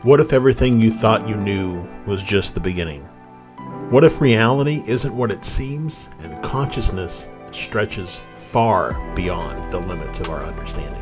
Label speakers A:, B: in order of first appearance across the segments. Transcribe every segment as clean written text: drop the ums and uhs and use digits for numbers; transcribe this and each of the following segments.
A: What if everything you thought you knew was just the beginning? What if reality isn't what it seems and consciousness stretches far beyond the limits of our understanding?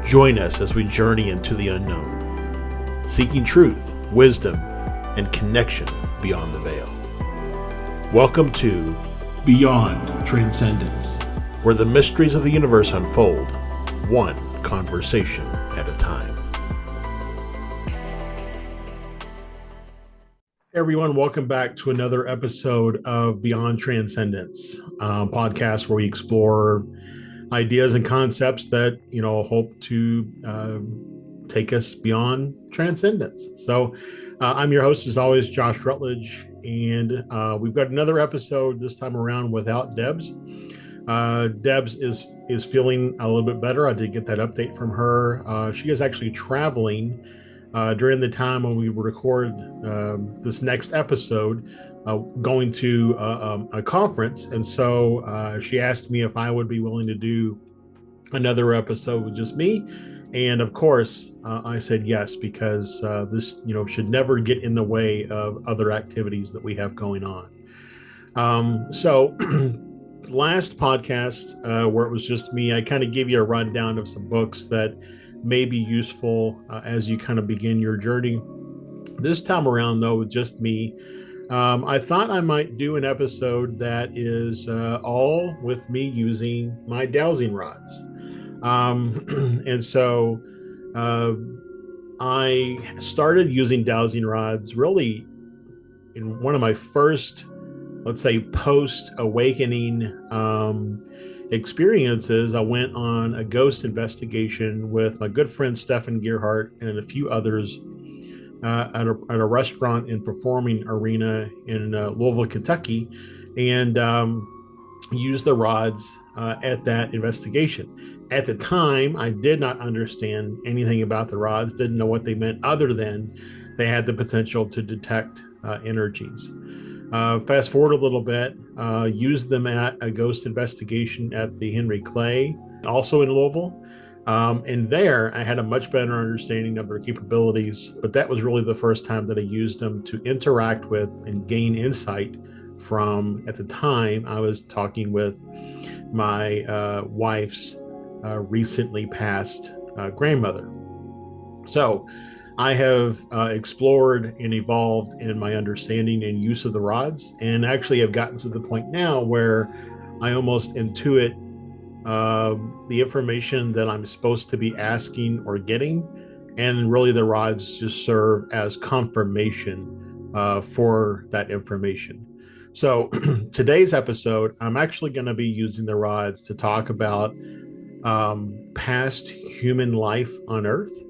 A: Join us as we journey into the unknown, seeking truth, wisdom, and connection beyond the veil. Welcome to Beyond Transcendence, where the mysteries of the universe unfold, one conversation at a time. Hey everyone, welcome back to another episode of Beyond Transcendence, podcast where we explore ideas and concepts that, hope to take us beyond transcendence. So I'm your host, as always, Josh Rutledge, and we've got another episode this time around without Debs. Debs is feeling a little bit better. I did get that update from her. She is actually traveling during the time when we record this next episode, going to a conference. And so she asked me if I would be willing to do another episode with just me. And of course, I said yes, because this, should never get in the way of other activities that we have going on. So last podcast, where it was just me, I kind of gave you a rundown of some books that may be useful as you kind of begin your journey. This time around, though, with just me, I thought I might do an episode that is all with me using my dowsing rods. And so I started using dowsing rods really in one of my first, let's say, post-awakening experiences. I went on a ghost investigation with my good friend Stefan Gearhart and a few others at a restaurant and performing arena in Louisville, Kentucky, and used the rods at that investigation. At the time, I did not understand anything about the rods, didn't know what they meant other than they had the potential to detect energies. Fast forward a little bit, used them at a ghost investigation at the Henry Clay, also in Louisville. And there I had a much better understanding of their capabilities, but that was really the first time that I used them to interact with and gain insight from, at the time, I was talking with my wife's recently passed grandmother. So I have explored and evolved in my understanding and use of the rods, and actually have gotten to the point now where I almost intuit the information that I'm supposed to be asking or getting, and really the rods just serve as confirmation for that information. So today's episode, I'm actually going to be using the rods to talk about past human life on Earth.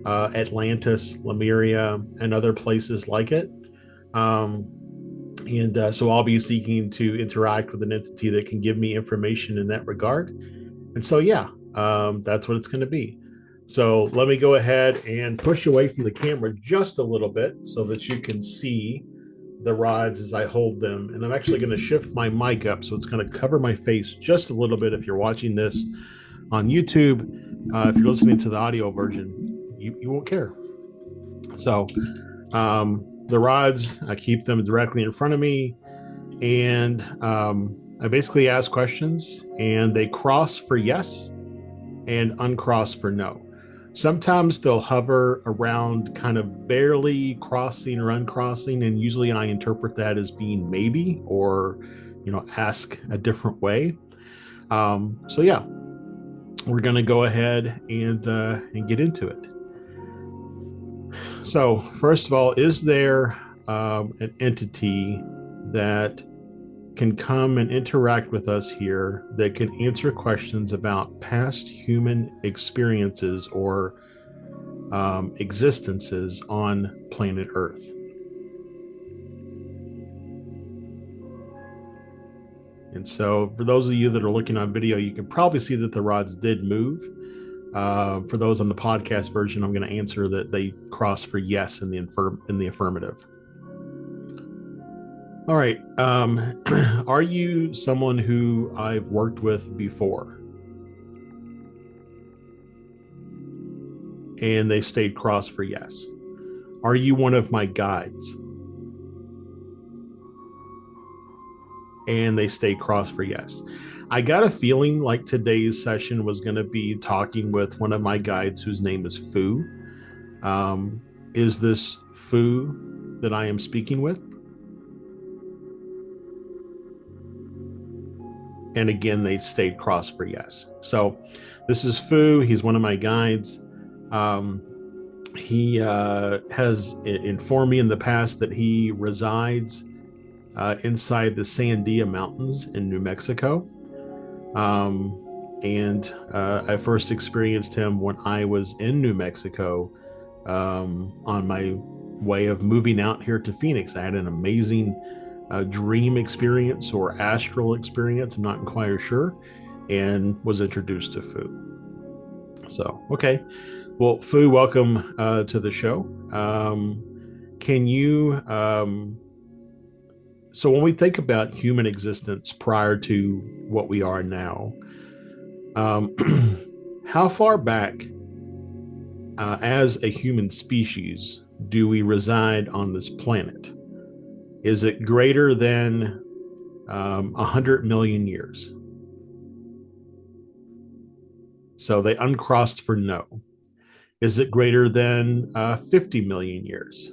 A: Atlantis, Lemuria, and other places like it. So I'll be seeking to interact with an entity that can give me information in that regard. And so, that's what it's going to be. So let me go ahead and push away from the camera just a little bit so that you can see the rods as I hold them. And I'm actually going to shift my mic up so it's going to cover my face just a little bit if you're watching this on YouTube. If you're listening to the audio version, you won't care. So the rods, I keep them directly in front of me, and I basically ask questions, and they cross for yes and uncross for no. Sometimes they'll hover around kind of barely crossing or uncrossing, and usually I interpret that as being maybe, or ask a different way. We're going to go ahead and get into it. So first of all, is there an entity that can come and interact with us here that can answer questions about past human experiences or existences on planet Earth? And so for those of you that are looking on video, you can probably see that the rods did move. For those on the podcast version, I'm going to answer that they cross for yes in the affirmative. All right. Are you someone who I've worked with before? And they stayed crossed for yes. Are you one of my guides? And they stayed crossed for yes. I got a feeling like today's session was going to be talking with one of my guides whose name is Fu. Is this Fu that I am speaking with? And again, they stayed crossed for yes. So this is Fu. He's one of my guides. He has informed me in the past that he resides inside the Sandia Mountains in New Mexico. And I first experienced him when I was in New Mexico on my way of moving out here to Phoenix. I had an amazing dream experience or astral experience, I'm not quite sure, and was introduced to Fu. So, okay. Well, Fu, welcome to the show. Can you, so when we think about human existence prior to what we are now, how far back as a human species do we reside on this planet? Is it greater than 100 million years? So they uncrossed for no. Is it greater than 50 million years?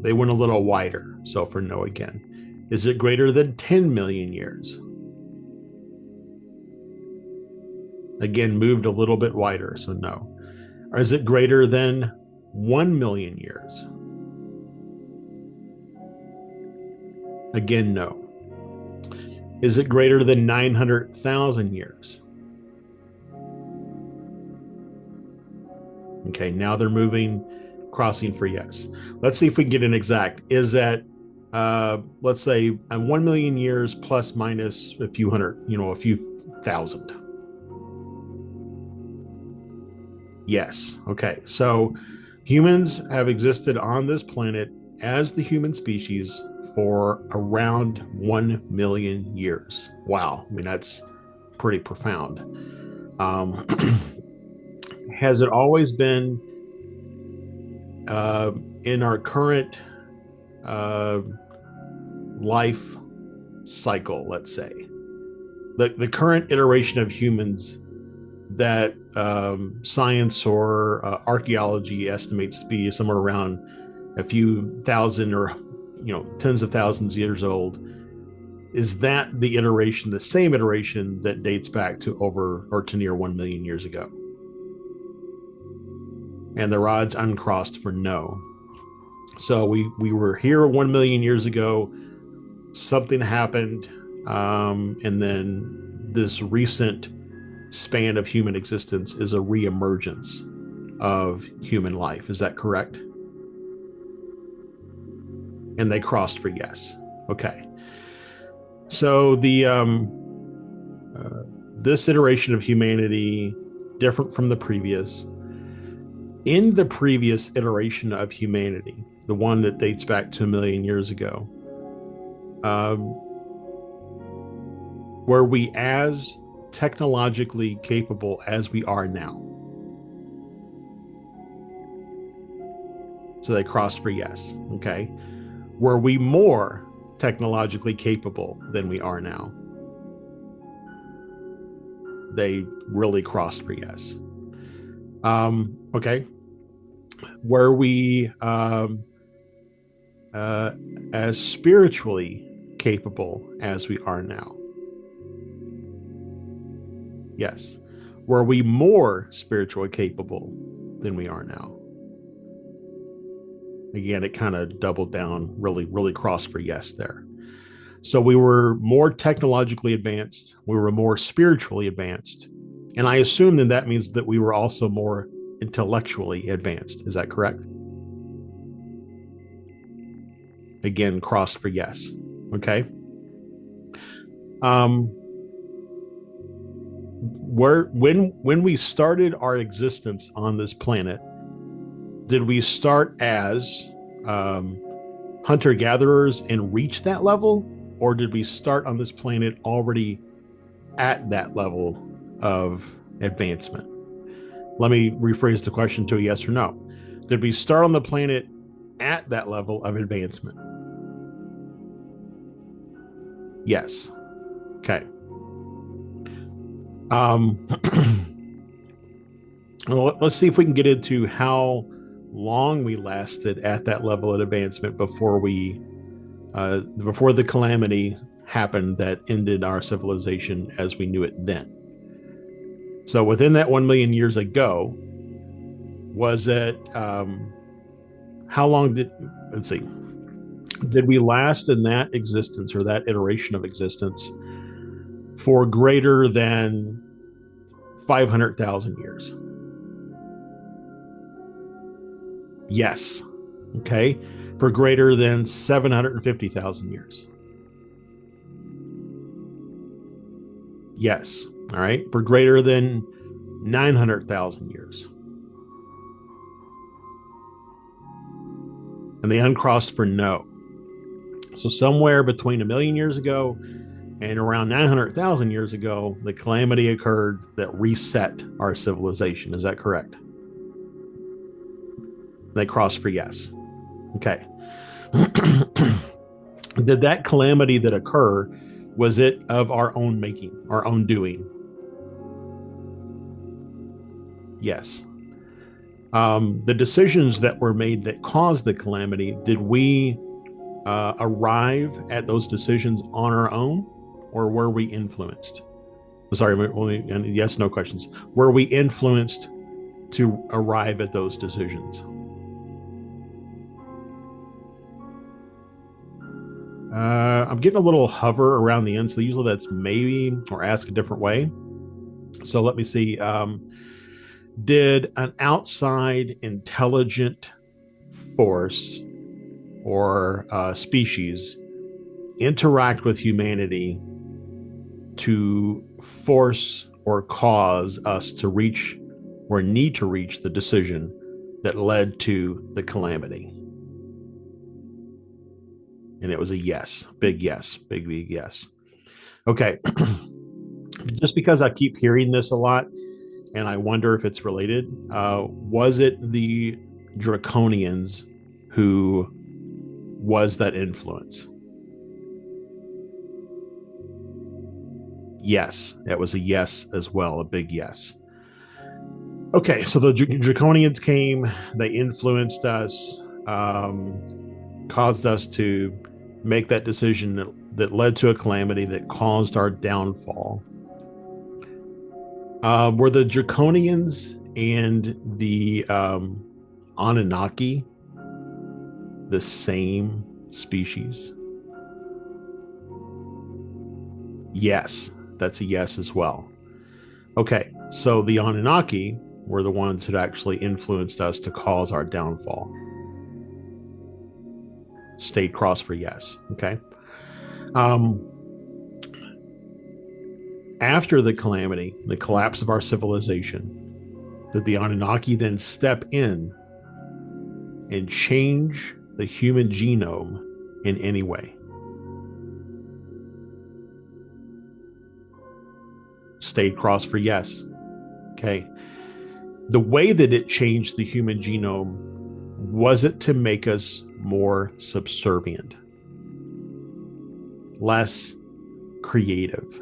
A: They went a little wider, so for no again. Is it greater than 10 million years? Again, moved a little bit wider, so no. Or is it greater than 1 million years? Again, no. Is it greater than 900,000 years? Okay, now they're moving, crossing for yes. Let's see if we can get an exact. Is that, let's say, 1 million years plus minus a few hundred, a few thousand? Yes. Okay, so humans have existed on this planet as the human species for around 1 million years. Wow. I mean, that's pretty profound. Has it always been in our current life cycle, let's say, the current iteration of humans that science or archaeology estimates to be somewhere around a few thousand or tens of thousands of years old, is that the iteration, the same iteration that dates back to over or to near 1 million years ago? And the rods uncrossed for no. So we were here 1 million years ago, something happened, and then this recent span of human existence is a reemergence of human life. Is that correct? And they crossed for yes. Okay. So the this iteration of humanity, different from the previous. In the previous iteration of humanity, the one that dates back to 1 million years ago, were we as technologically capable as we are now? So they crossed for yes. Okay. Were we more technologically capable than we are now? They really crossed for yes. Okay. Were we as spiritually capable as we are now? Yes. Were we more spiritually capable than we are now? Again, it kind of doubled down, really crossed for yes there. So we were more technologically advanced. We were more spiritually advanced. And I assume then that means that we were also more intellectually advanced. Is that correct? Again, crossed for yes. Okay. When we started our existence on this planet, did we start as hunter-gatherers and reach that level? Or did we start on this planet already at that level of advancement? Let me rephrase the question to a yes or no. Did we start on the planet at that level of advancement? Yes. Okay. Um, well, let's see if we can get into how long we lasted at that level of advancement before the calamity happened that ended our civilization as we knew it then. So within that 1 million years ago, was it how long let's see, did we last in that existence or that iteration of existence for greater than 500,000 years? Yes. Okay. For greater than 750,000 years? Yes. All right. For greater than 900,000 years? And they uncrossed for no. So somewhere between 1 million years ago and around 900,000 years ago, the calamity occurred that reset our civilization. Is that correct? They crossed for yes. Okay. Did that calamity that occur, was it of our own making, our own doing? Yes. The decisions that were made that caused the calamity, did we arrive at those decisions on our own, or were we influenced? Sorry, yes, no questions. Were we influenced to arrive at those decisions? I'm getting a little hover around the end, so usually that's maybe, or ask a different way. So let me see. Did an outside intelligent force or species interact with humanity to force or cause us to reach or need to reach the decision that led to the calamity? And it was a yes, big yes, big yes. Okay. Just because I keep hearing this a lot and I wonder if it's related, was it the Draconians who was that influence? Yes, it was a yes as well, a big yes. Okay, so the Draconians came, they influenced us, caused us to make that decision that led to a calamity that caused our downfall. Were the Draconians and the Anunnaki the same species? Yes, that's a yes as well. Okay, so the Anunnaki were the ones that actually influenced us to cause our downfall. Stayed cross for yes. Okay. After the calamity, the collapse of our civilization, did the Anunnaki then step in and change the human genome in any way? Stayed cross for yes. Okay. The way that it changed the human genome, was it to make us more subservient, less creative,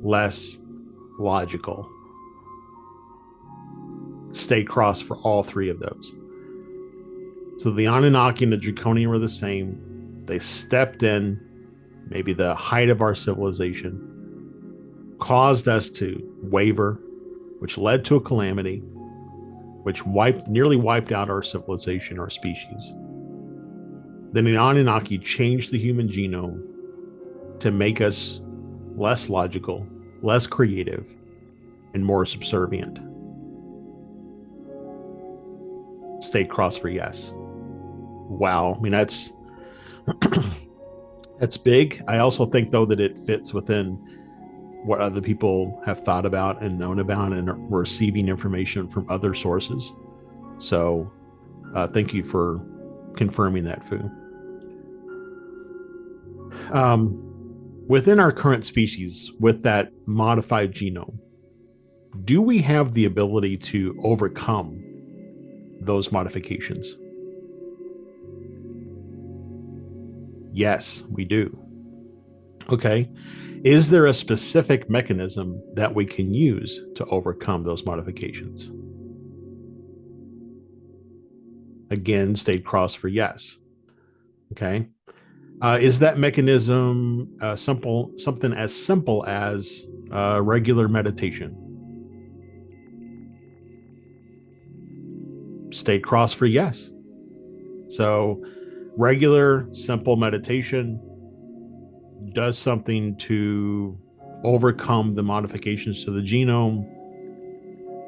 A: less logical? Stay cross for all three of those. So the Anunnaki and the Draconian were the same. They stepped in, maybe the height of our civilization, caused us to waver, which led to a calamity, which nearly wiped out our civilization, our species. Then the Anunnaki changed the human genome to make us less logical, less creative, and more subservient. Stayed cross for yes. Wow. I mean, that's that's big. I also think, though, that it fits within what other people have thought about and known about and are receiving information from other sources. So thank you for confirming that, Fu. Within our current species, with that modified genome, do we have the ability to overcome those modifications? Yes, we do. Okay. Is there a specific mechanism that we can use to overcome those modifications? Again, stayed crossed for yes. Okay. Is that mechanism something as simple as regular meditation? Stayed crossed for yes. So, regular, simple meditation does something to overcome the modifications to the genome,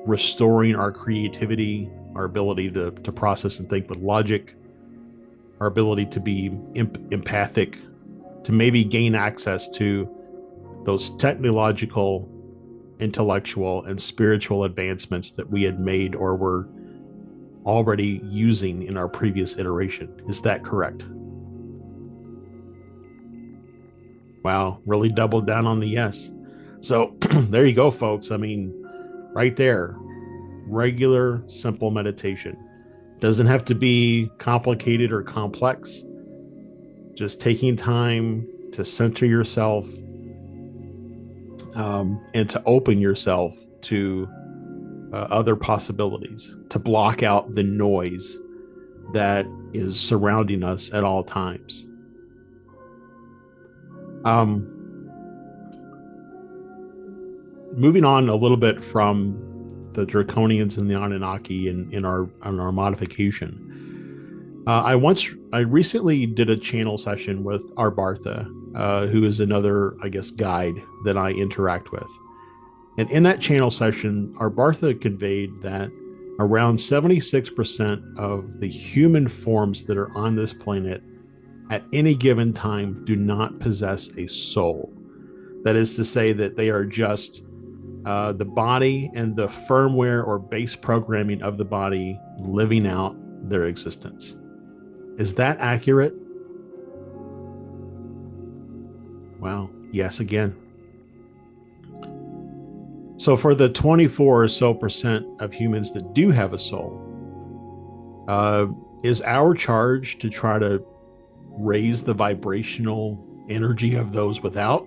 A: restoring our creativity, our ability to process and think with logic, our ability to be empathic, to maybe gain access to those technological, intellectual, and spiritual advancements that we had made or were already using in our previous iteration. Is that correct? Wow, really doubled down on the yes. So there you go, folks. I mean, right there, regular, simple meditation. Doesn't have to be complicated or complex. Just taking time to center yourself and to open yourself to other possibilities, to block out the noise that is surrounding us at all times. Moving on a little bit from the Draconians and the Anunnaki in our modification. I recently did a channel session with Arbartha, who is another, I guess, guide that I interact with. And in that channel session, Arbartha conveyed that around 76% of the human forms that are on this planet at any given time do not possess a soul. That is to say that they are just the body and the firmware or base programming of the body living out their existence. Is that accurate? Wow. Yes, again. So for the 24 or so percent of humans that do have a soul, is our charge to try to raise the vibrational energy of those without?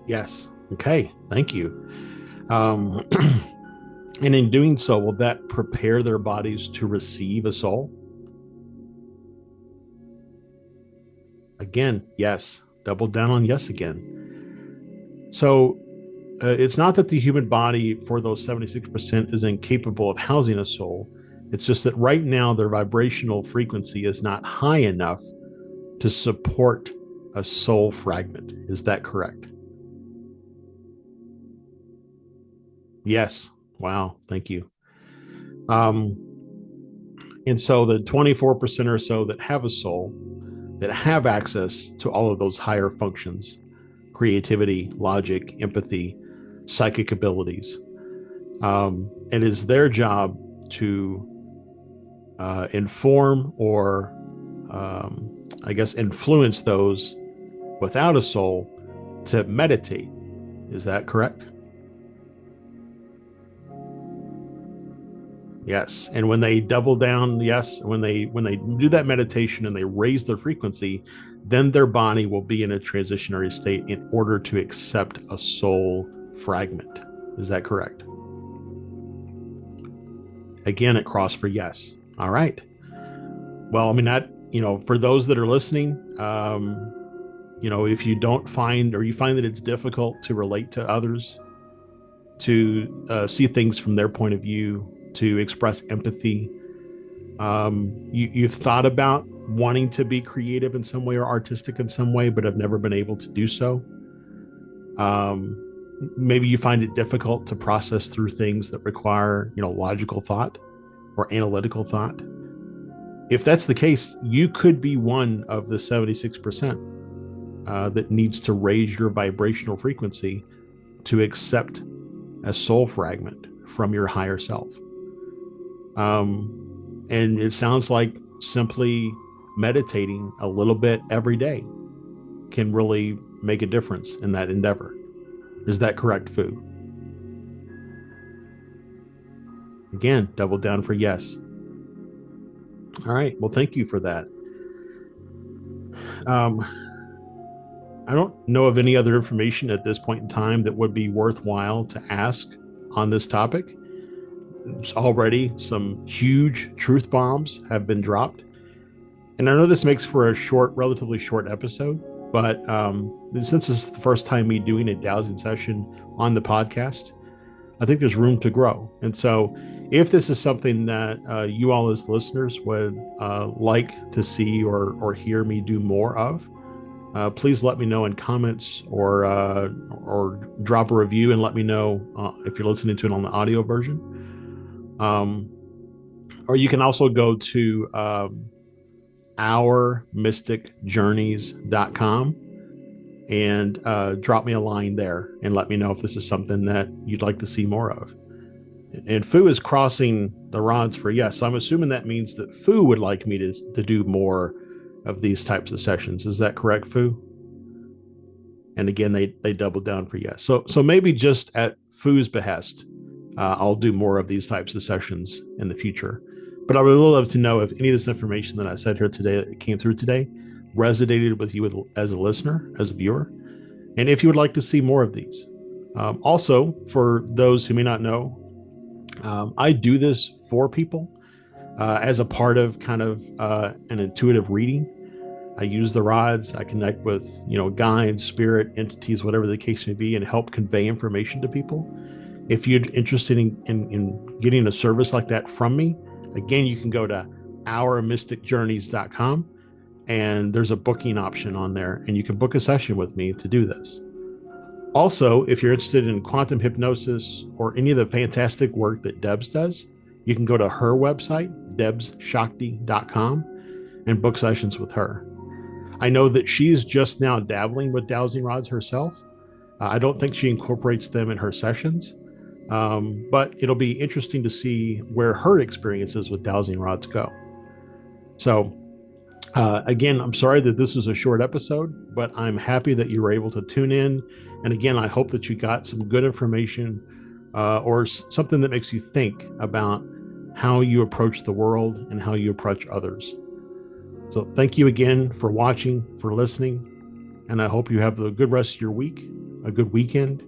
A: Yes. Okay. Thank you. And in doing so, will that prepare their bodies to receive a soul? Again, yes. Double down on yes again. So it's not that the human body for those 76% is incapable of housing a soul. It's just that right now their vibrational frequency is not high enough to support a soul fragment. Is that correct? Yes. Wow. Thank you. And so the 24% or so that have a soul, that have access to all of those higher functions, creativity, logic, empathy, psychic abilities, it is their job to inform or, I guess, influence those without a soul to meditate. Is that correct? Yes. And when they double down, yes, when they do that meditation and they raise their frequency, then their body will be in a transitionary state in order to accept a soul fragment. Is that correct? Again, it crossed for yes. All right. Well, I mean, that, for those that are listening, if you don't find, or you find that it's difficult to relate to others, to see things from their point of view, to express empathy, you've thought about wanting to be creative in some way or artistic in some way, but have never been able to do so. Maybe you find it difficult to process through things that require, logical thought or analytical thought. If that's the case, you could be one of the 76% that needs to raise your vibrational frequency to accept a soul fragment from your higher self. And it sounds like simply meditating a little bit every day can really make a difference in that endeavor. Is that correct, Fu? Again, double down for yes. All right. Well, thank you for that. Um, I don't know of any other information at this point in time that would be worthwhile to ask on this topic. Already, some huge truth bombs have been dropped. And I know this makes for a relatively short episode, but since this is the first time me doing a dowsing session on the podcast, I think there's room to grow. And so if this is something that you all as listeners would like to see or hear me do more of, please let me know in comments or drop a review and let me know if you're listening to it on the audio version. Or you can also go to ourmysticjourneys.com and drop me a line there and let me know if this is something that you'd like to see more of. And Fu is crossing the rods for yes. So I'm assuming that means that Fu would like me to do more of these types of sessions. Is that correct, Fu? And again, they doubled down for yes. So maybe just at Fu's behest, I'll do more of these types of sessions in the future. But I would really love to know if any of this information that I said here today, that came through today, resonated with you as a listener, as a viewer, and if you would like to see more of these. Also, for those who may not know, I do this for people as a part of kind of an intuitive reading. I use the rods. I connect with, guides, spirit, entities, whatever the case may be, and help convey information to people. If you're interested in getting a service like that from me, again, you can go to ourmysticjourneys.com and there's a booking option on there, and you can book a session with me to do this. Also, if you're interested in quantum hypnosis or any of the fantastic work that Debs does, you can go to her website, debsshakti.com, and book sessions with her. I know that she's just now dabbling with dowsing rods herself. I don't think she incorporates them in her sessions, but it'll be interesting to see where her experiences with dowsing rods go. So, again, I'm sorry that this was a short episode, but I'm happy that you were able to tune in. And again, I hope that you got some good information or something that makes you think about how you approach the world and how you approach others. So thank you again for watching, for listening, and I hope you have a good rest of your week, a good weekend,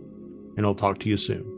A: and I'll talk to you soon.